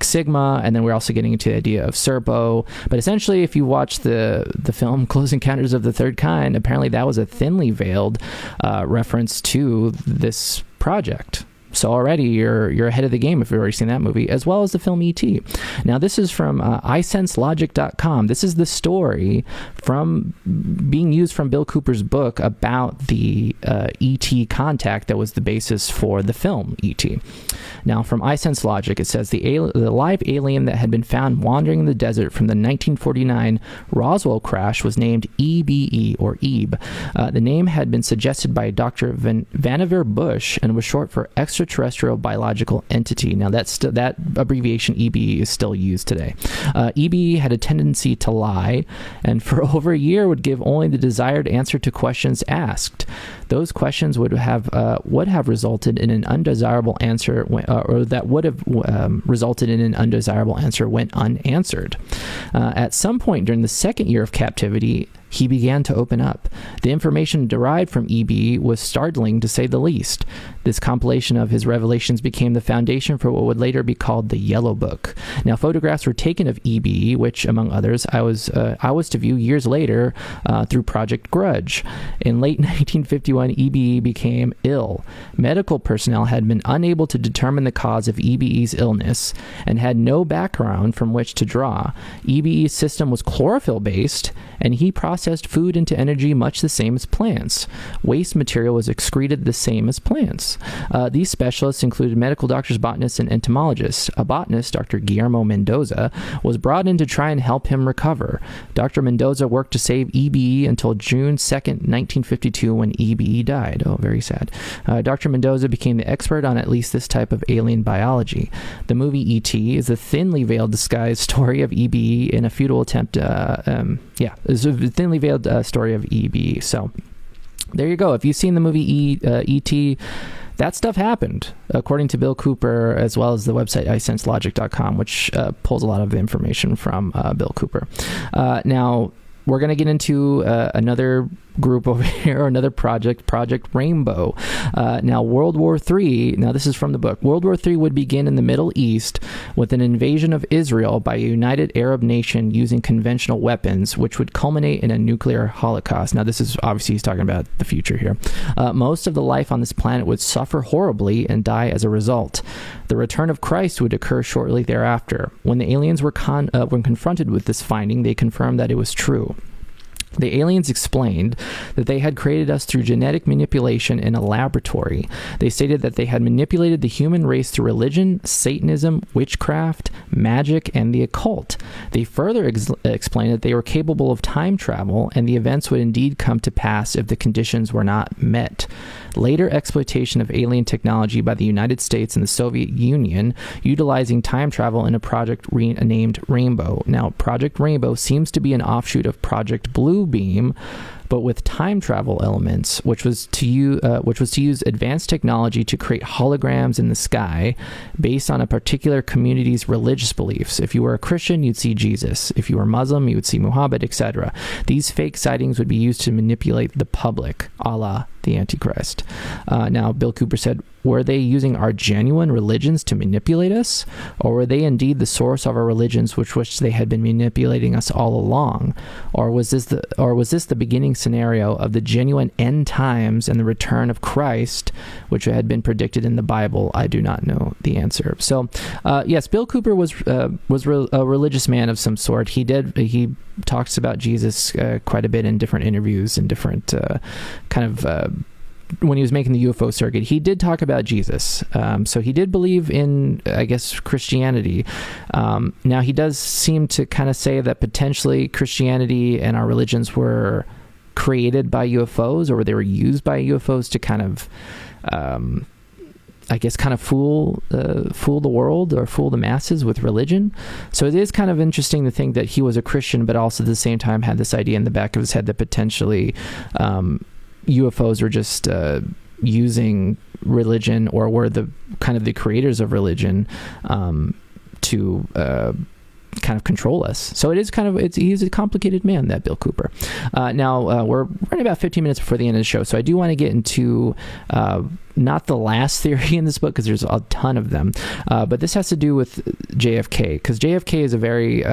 Sigma, and then we're also getting into the idea of Serpo. But essentially, if you watch the film Close Encounters of the Third Kind, apparently that was a thinly veiled reference to this project. So already you're ahead of the game if you've already seen that movie, as well as the film E.T. Now, this is from iSenseLogic.com. This is the story from being used from Bill Cooper's book about the E.T. contact that was the basis for the film E.T. Now, from iSenseLogic, it says the live alien that had been found wandering in the desert from the 1949 Roswell crash was named EBE, or Ebe. The name had been suggested by Dr. Vannevar Bush and was short for extraterrestrial biological entity. Now, that abbreviation EBE is still used today. EBE had a tendency to lie, and for over a year would give only the desired answer to questions asked. Those questions would have resulted in an undesirable answer, or that would have resulted in an undesirable answer when unanswered. At some point during the second year of captivity, he began to open up. The information derived from EB was startling, to say the least. This compilation of his revelations became the foundation for what would later be called the Yellow Book. Now, photographs were taken of EB, which, among others, I was to view years later through Project Grudge. In late 1951, EBE became ill. Medical personnel had been unable to determine the cause of EBE's illness and had no background from which to draw. EBE's system was chlorophyll-based, and he processed food into energy much the same as plants. Waste material was excreted the same as plants. These specialists included medical doctors, botanists, and entomologists. A botanist, Dr. Guillermo Mendoza, was brought in to try and help him recover. Dr. Mendoza worked to save EBE until June 2nd, 1952, when EBE died. Oh, very sad. Dr. Mendoza became the expert on at least this type of alien biology. The movie E.T. is a thinly veiled disguised story of EBE in a futile attempt it's a thinly veiled story of EB. So there you go. If you've seen the movie E.T., that stuff happened, according to Bill Cooper, as well as the website iSenseLogic.com, which pulls a lot of the information from Bill Cooper. Now, we're going to get into another group over here, another project, Project Rainbow. Now, World War III, now this is from the book, World War III would begin in the Middle East with an invasion of Israel by a united Arab nation using conventional weapons, which would culminate in a nuclear holocaust. Now, this is obviously, he's talking about the future here. Most of the life on this planet would suffer horribly and die as a result. The return of Christ would occur shortly thereafter. When the aliens were when confronted with this finding, they confirmed that it was true. The aliens explained that they had created us through genetic manipulation in a laboratory. They stated that they had manipulated the human race through religion, Satanism, witchcraft, magic, and the occult. They further explained that they were capable of time travel, and the events would indeed come to pass if the conditions were not met. Later exploitation of alien technology by the United States and the Soviet Union, utilizing time travel in a project named Rainbow. Now, Project Rainbow seems to be an offshoot of Project Bluebeam, but with time travel elements, which was to use advanced technology to create holograms in the sky based on a particular community's religious beliefs. If you were a Christian, you'd see Jesus. If you were Muslim, you would see Muhammad, etc. These fake sightings would be used to manipulate the public, a la the Antichrist. Now, Bill Cooper said, were they using our genuine religions to manipulate us? Or were they indeed the source of our religions which they had been manipulating us all along? Or was this the beginning scenario of the genuine end times and the return of Christ, which had been predicted in the Bible? I do not know the answer. So, yes, Bill Cooper was a religious man of some sort. He talks about Jesus quite a bit in different interviews and different when he was making the UFO circuit. He did talk about Jesus. So he did believe in, I guess, Christianity. Now, he does seem to kind of say that potentially Christianity and our religions were created by UFOs, or they were used by UFOs to kind of, I guess, kind of fool the world or fool the masses with religion. So it is kind of interesting to think that he was a Christian, but also at the same time had this idea in the back of his head that potentially UFOs were just using religion, or were the kind of the creators of religion to kind of control us. So it is kind of, he's a complicated man, that Bill Cooper. Now, we're running about 15 minutes before the end of the show, so I do want to get into not the last theory in this book, because there's a ton of them, but this has to do with JFK, because JFK is a very,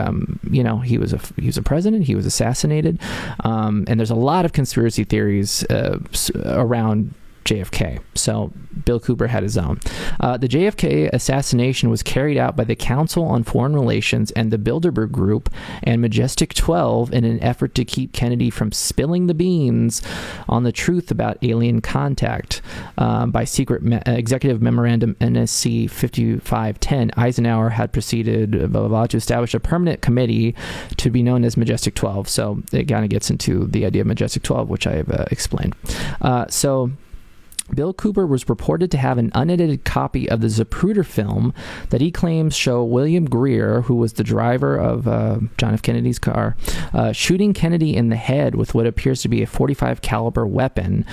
he was a president, he was assassinated, and there's a lot of conspiracy theories around JFK. So Bill Cooper had his own. The JFK assassination was carried out by the Council on Foreign Relations and the Bilderberg Group and Majestic 12 in an effort to keep Kennedy from spilling the beans on the truth about alien contact. By secret executive memorandum NSC 5510, Eisenhower had proceeded to establish a permanent committee to be known as Majestic 12. So it kind of gets into the idea of Majestic 12, which I have explained. So Bill Cooper was reported to have an unedited copy of the Zapruder film that he claims show William Greer, who was the driver of John F. Kennedy's car, shooting Kennedy in the head with what appears to be a .45 caliber weapon,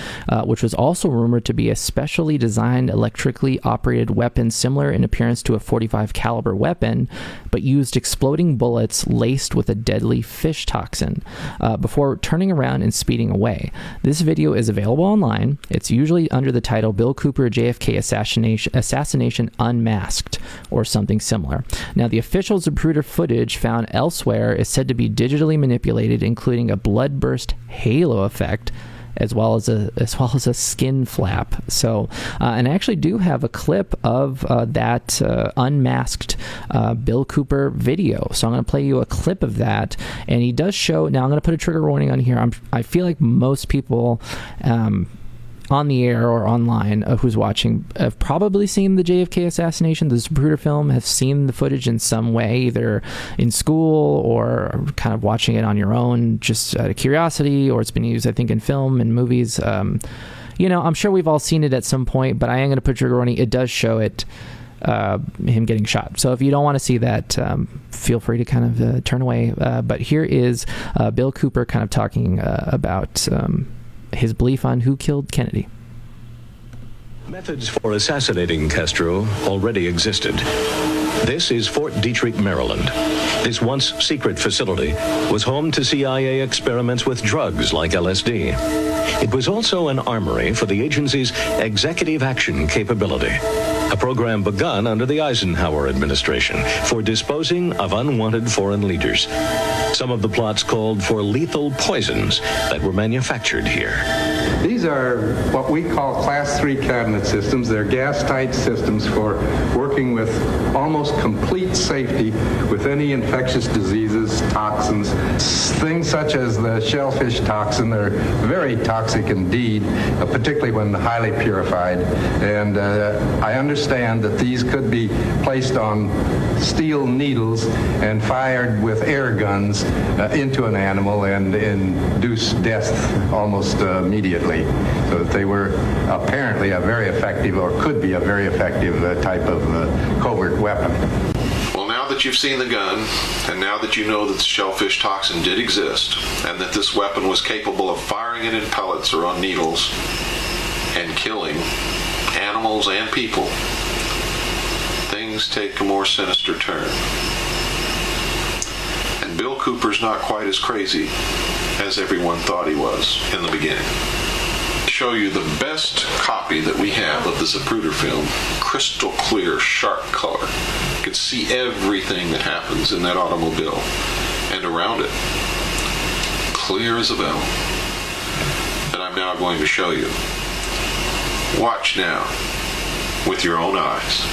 which was also rumored to be a specially designed electrically operated weapon similar in appearance to a .45 caliber weapon, but used exploding bullets laced with a deadly fish toxin, before turning around and speeding away. This video is available online. It's usually under the title Bill Cooper JFK Assassination Unmasked, or something similar. Now, the official Zapruder footage found elsewhere is said to be digitally manipulated, including a blood-burst halo effect, as well as a skin flap. So, and I actually do have a clip of that unmasked Bill Cooper video. So I'm going to play you a clip of that, and he does show. Now I'm going to put a trigger warning on here. I feel like most people on the air or online who's watching have probably seen the JFK assassination, the Zapruder film, have seen the footage in some way, either in school or kind of watching it on your own just out of curiosity, or it's been used, I think, in film and movies. I'm sure we've all seen it at some point, but I am going to put trigger warning. It does show it, him getting shot. So if you don't want to see that, feel free to kind of turn away. But here is Bill Cooper kind of talking about his belief on who killed Kennedy. Methods for assassinating Castro already existed. This is Fort Detrick, Maryland. This once secret facility was home to CIA experiments with drugs like LSD. It was also an armory for the agency's executive action capability, a program begun under the Eisenhower administration for disposing of unwanted foreign leaders. Some of the plots called for lethal poisons that were manufactured here. These are what we call Class 3 cabinet systems. They're gas-tight systems for working with almost complete safety with any infectious diseases, toxins. Things such as the shellfish toxin are very toxic indeed, particularly when highly purified. And I understand that these could be placed on steel needles and fired with air guns into an animal and induce death almost immediately. So that they were apparently a very effective, or could be a very effective type of covert weapon. Well, now that you've seen the gun, and now that you know that the shellfish toxin did exist, and that this weapon was capable of firing it in pellets or on needles and killing animals and people, things take a more sinister turn. And Bill Cooper's not quite as crazy as everyone thought he was in the beginning. Show you the best copy that we have of the Zapruder film, crystal clear, sharp color. You can see everything that happens in that automobile and around it, clear as a bell, that I'm now going to show you. Watch now with your own eyes.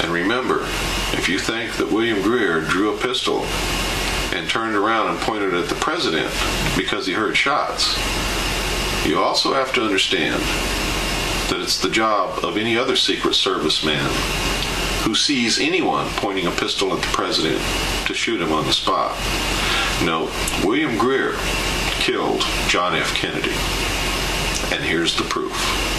And remember, if you think that William Greer drew a pistol and turned around and pointed at the president because he heard shots, you also have to understand that it's the job of any other Secret Service man who sees anyone pointing a pistol at the president to shoot him on the spot. No, William Greer killed John F. Kennedy. And here's the proof.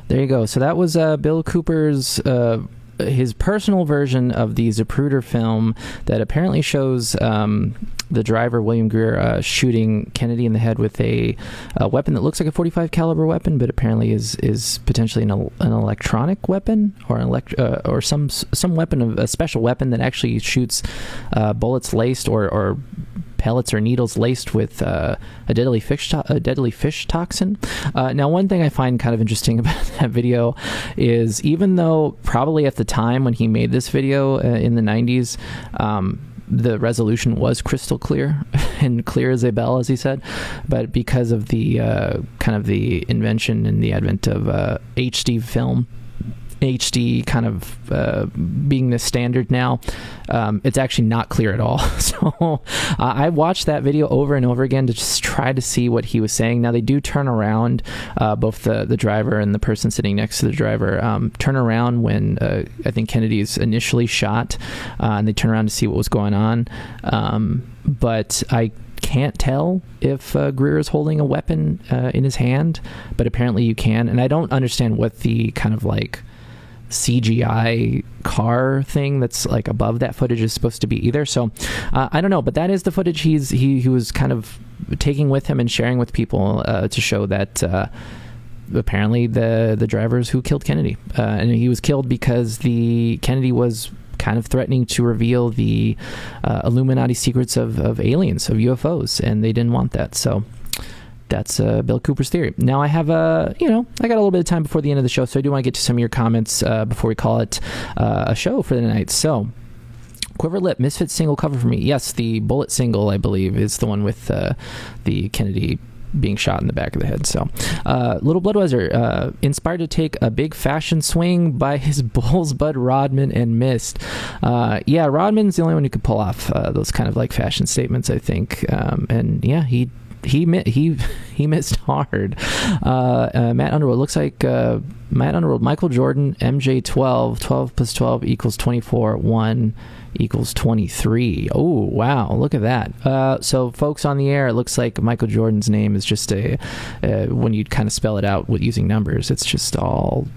There you go. So that was Bill Cooper's his personal version of the Zapruder film that apparently shows the driver, William Greer, shooting Kennedy in the head with a weapon that looks like a .45 caliber weapon, but apparently is potentially an electronic weapon or some weapon, of a special weapon that actually shoots bullets laced or pellets or needles laced with a deadly fish toxin. Now, one thing I find kind of interesting about that video is, even though probably at the time when he made this video in the 90s, the resolution was crystal clear and clear as a bell, as he said, but because of the kind of the invention and the advent of HD film, HD kind of being the standard now, it's actually not clear at all. So I watched that video over and over again to just try to see what he was saying. Now, they do turn around, both the driver and the person sitting next to the driver turn around when I think Kennedy's initially shot, and they turn around to see what was going on, but I can't tell if Greer is holding a weapon in his hand, but apparently you can. And I don't understand what the kind of like CGI car thing that's like above that footage is supposed to be either. So I don't know, but that is the footage he was kind of taking with him and sharing with people to show that apparently the drivers who killed Kennedy, and he was killed because Kennedy was kind of threatening to reveal the Illuminati secrets of aliens, of UFOs, and they didn't want that. So that's Bill Cooper's theory. Now, I have I got a little bit of time before the end of the show, so I do want to get to some of your comments before we call it a show for the night. So, Quiver Lip, Misfits single cover for me. Yes, the Bullet single, I believe, is the one with the Kennedy being shot in the back of the head. So, Little Bloodweiser, inspired to take a big fashion swing by his bulls, Bud Rodman, and missed. Yeah, Rodman's the only one who could pull off those kind of like fashion statements, I think. And yeah, he he missed hard. Matt Underwood looks like Matt Underwood, Michael Jordan, MJ 12 plus 12 equals 24, 1 equals 23. Oh, wow, look at that. So folks on the air, it looks like Michael Jordan's name is just when you kind of spell it out with using numbers, it's just all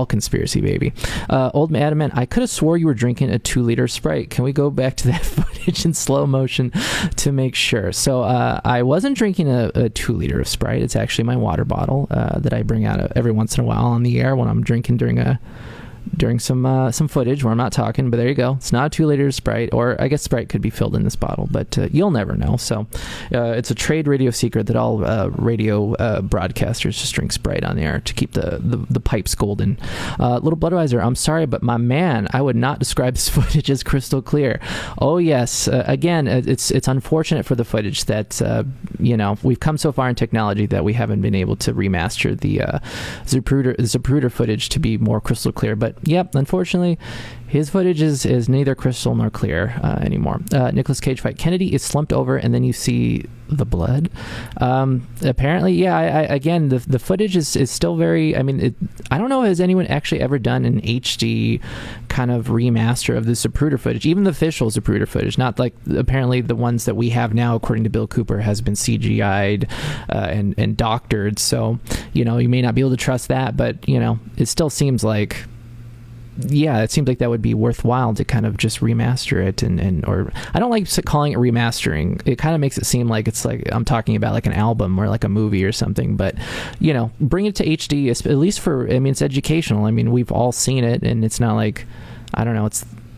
conspiracy, baby. Old Adamant, I could have swore you were drinking a 2-liter Sprite. Can we go back to that footage in slow motion to make sure? So I wasn't drinking a 2-liter of Sprite. It's actually my water bottle that I bring out every once in a while on the air when I'm drinking during some footage where I'm not talking, but there you go. It's not a 2-liter Sprite, or I guess Sprite could be filled in this bottle, but you'll never know. So it's a trade radio secret that all radio broadcasters just drink Sprite on the air to keep the pipes golden. Little Budweiser, I'm sorry, but my man, I would not describe this footage as crystal clear. Oh yes, again, it's unfortunate for the footage that we've come so far in technology that we haven't been able to remaster the Zapruder footage to be more crystal clear, but yep, unfortunately, his footage is neither crystal nor clear anymore. Nicolas Cage fight. Kennedy is slumped over, and then you see the blood. Apparently, yeah. Again, the footage is still very. I mean, I don't know. Has anyone actually ever done an HD kind of remaster of the Zapruder footage? Even the official Zapruder footage, not like apparently the ones that we have now, according to Bill Cooper, has been CGI'd and doctored. So you may not be able to trust that, but it still seems like. Yeah, it seems like that would be worthwhile to kind of just remaster it or I don't like calling it remastering. It kind of makes it seem like it's like I'm talking about like an album or like a movie or something, but bring it to HD, at least it's educational. I mean, we've all seen it, and it's not like, I don't know,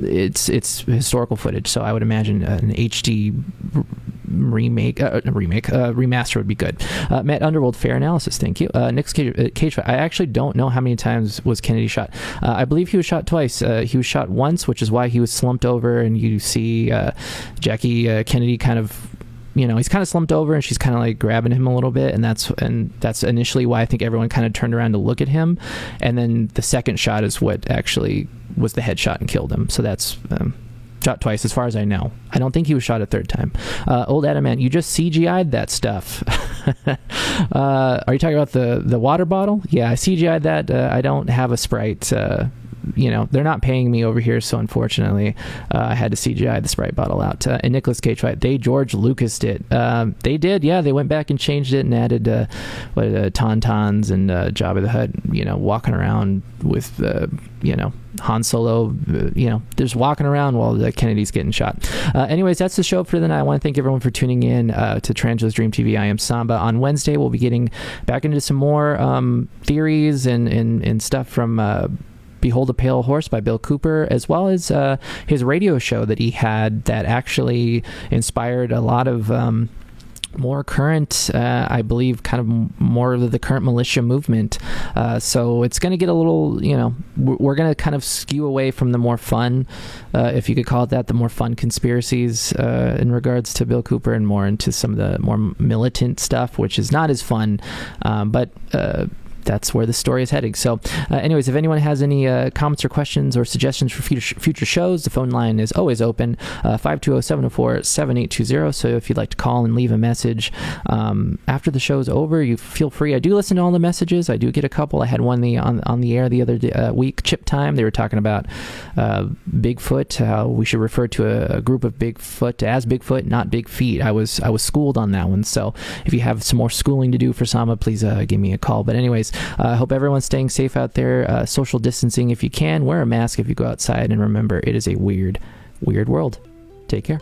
it's historical footage, so I would imagine an HD remaster would be good. Matt Underwood, fair analysis, thank you. Nick's Cage fight. I actually don't know how many times was Kennedy shot. I believe he was shot twice. He was shot once, which is why he was slumped over, and you see Jackie Kennedy kind of. He's kind of slumped over, and she's kind of like grabbing him a little bit, and that's initially why I think everyone kind of turned around to look at him, and then the second shot is what actually was the headshot and killed him. So that's shot twice, as far as I know. I don't think he was shot a third time. Old Adamant, you just CGI'd that stuff. Are you talking about the water bottle? Yeah, I CGI'd that. I don't have a Sprite. They're not paying me over here, so unfortunately, I had to CGI the Sprite bottle out. And Nicolas Cage fight, they George Lucas'd it. They did, yeah. They went back and changed it and added tauntauns and Jabba the Hutt, walking around with Han Solo, just walking around while the Kennedy's getting shot. Anyways, that's the show for the night. I want to thank everyone for tuning in to Tarantulas Dream TV. I am Samba. On Wednesday, we'll be getting back into some more theories and stuff from Behold a Pale Horse by Bill Cooper, as well as his radio show that he had that actually inspired a lot of more current, I believe, kind of more of the current militia movement. So it's going to get a little, we're going to kind of skew away from the more fun, if you could call it that, the more fun conspiracies in regards to Bill Cooper, and more into some of the more militant stuff, which is not as fun, but that's where the story is heading. So anyways, if anyone has any comments or questions or suggestions for future shows, the phone line is always open, 520-704-7820. So if you'd like to call and leave a message after the show's over, you feel free. I do listen to all the messages. I do get a couple. I had one on the air the other week, Chip Time. They were talking about Bigfoot, how we should refer to a group of Bigfoot as Bigfoot, not Big Feet. I was schooled on that one. So if you have some more schooling to do for Samba, please give me a call. But anyways, I hope everyone's staying safe out there. Social distancing if you can. Wear a mask if you go outside. And remember, it is a weird, weird world. Take care.